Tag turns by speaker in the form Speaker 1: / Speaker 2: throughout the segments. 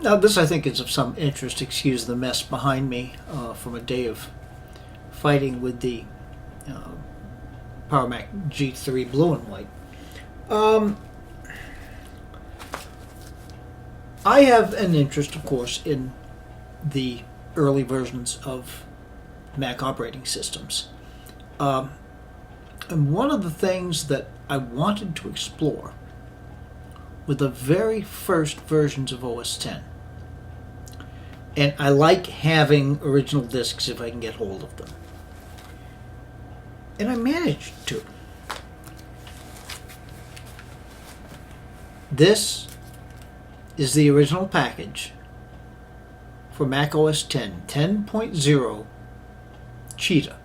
Speaker 1: Now this, I think, is of some interest. Excuse the mess behind me from a day of fighting with the Power Mac G3 blue and white. I have an interest, of course, in the early versions of Mac operating systems. And one of the things that I wanted to explore were the very first versions of OS X. And I like having original discs if I can get hold of them. And I managed to. This is the original package for macOS X 10.0 Cheetah.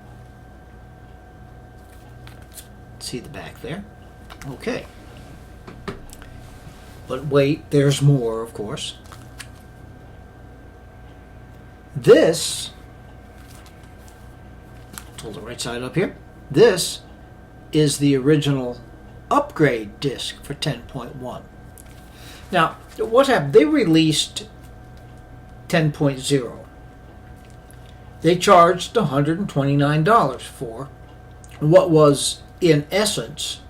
Speaker 1: See the back there? Okay. But wait, there's more, of course. This, hold the right side up here. This is the original upgrade disc for 10.1. Now, what happened? They released 10.0. They charged $129 for what was, in essence,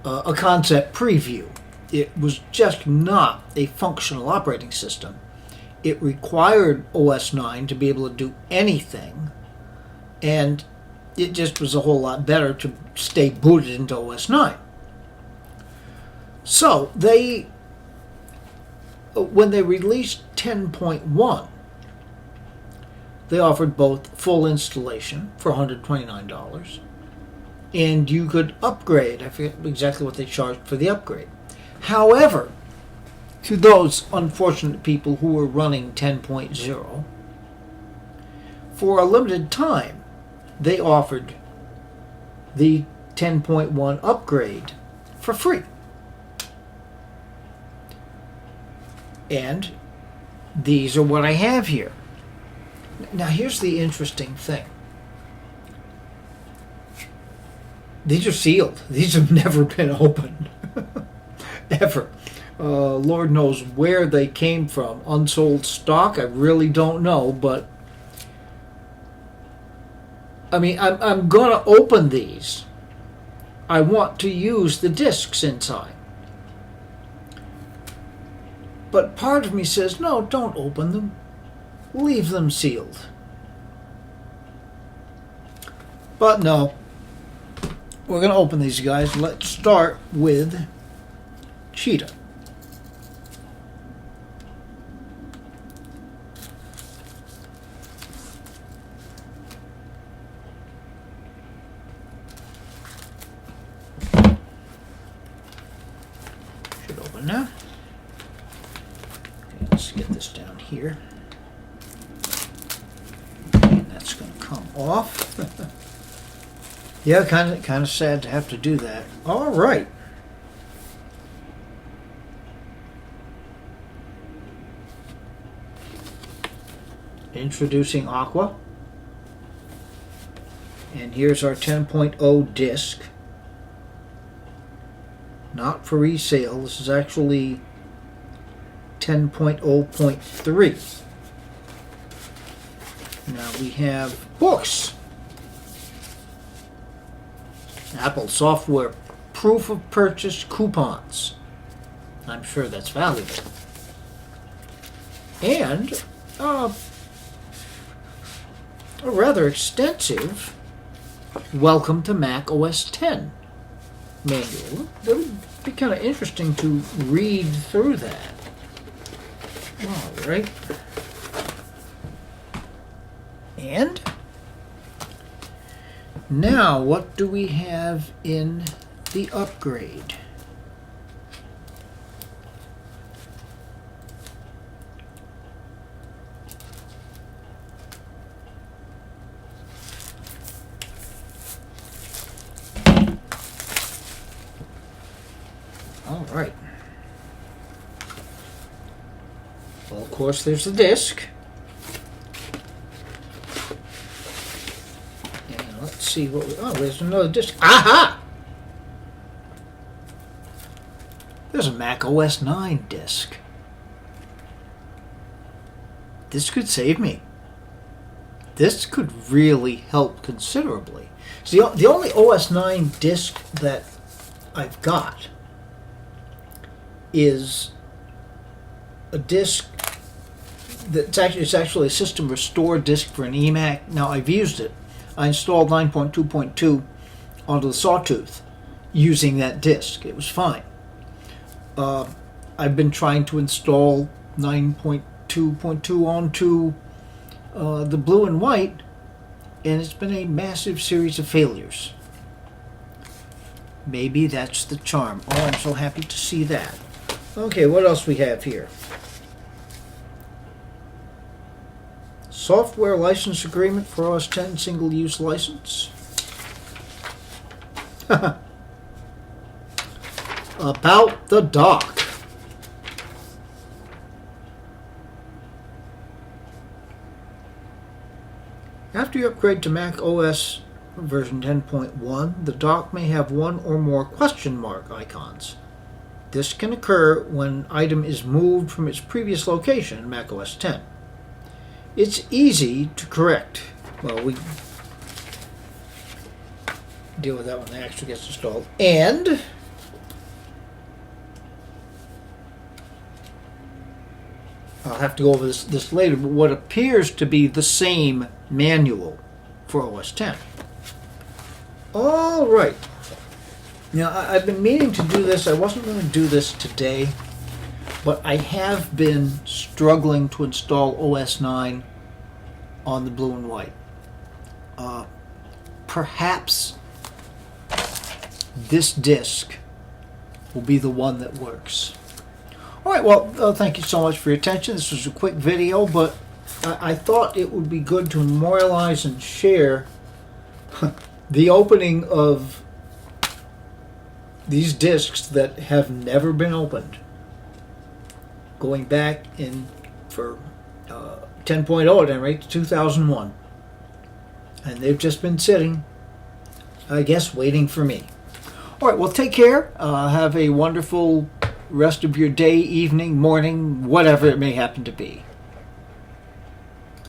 Speaker 1: a concept preview. It was just not a functional operating system. It required OS 9 to be able to do anything, and it just was a whole lot better to stay booted into OS 9. So when they released 10.1, they offered both full installation for $129, and you could upgrade. I forget exactly what they charged for the upgrade. However, to those unfortunate people who were running 10.0, for a limited time, they offered the 10.1 upgrade for free. And these are what I have here. Now, here's the interesting thing. These are sealed. These have never been opened. Ever. Lord knows where they came from. Unsold stock, I really don't know, but I mean, I'm going to open these. I want to use the discs inside. But part of me says, no, don't open them. Leave them sealed. But no. We're going to open these guys. Let's start with Cheetah. Should open now. Okay, let's get this down here. And that's going to come off. Yeah, kind of sad to have to do that. All right. Introducing Aqua. And here's our 10.0 disc. Not for resale. This is actually 10.0.3. Now we have books. Apple software proof of purchase coupons. I'm sure that's valuable. And a rather extensive Welcome to macOS X manual. It would be kind of interesting to read through that. All right. And now, what do we have in the upgrade? All right. Well, of course, there's the disc. See what there's another disc. Aha! There's a macOS 9 disc. this could save me. This could really help considerably. So the only OS 9 disk that I've got is a disk it's actually a system restore disk for an eMac. Now, I've used it. I installed 9.2.2 onto the Sawtooth using that disk. It was fine. I've been trying to install 9.2.2 onto the blue and white, and it's been a massive series of failures. Maybe that's the charm. Oh, I'm so happy to see that. Okay, what else we have here? Software license agreement for OS X single-use license. About the dock. After you upgrade to macOS version 10.1, the dock may have one or more question mark icons. This can occur when item is moved from its previous location in macOS X. It's easy to correct. Well, we deal with that when it actually gets installed. And I'll have to go over this later, but what appears to be the same manual for OS X. All right. Now, I've been meaning to do this. I wasn't going to do this today, but I have been struggling to install OS 9 on the blue and white. Perhaps this disk will be the one that works. All right, well, thank you so much for your attention. This was a quick video, but I thought it would be good to memorialize and share the opening of these disks that have never been opened, going back in for 10.0 at any rate, 2001. And they've just been sitting, I guess, waiting for me. All right, well, take care. Have a wonderful rest of your day, evening, morning, whatever it may happen to be.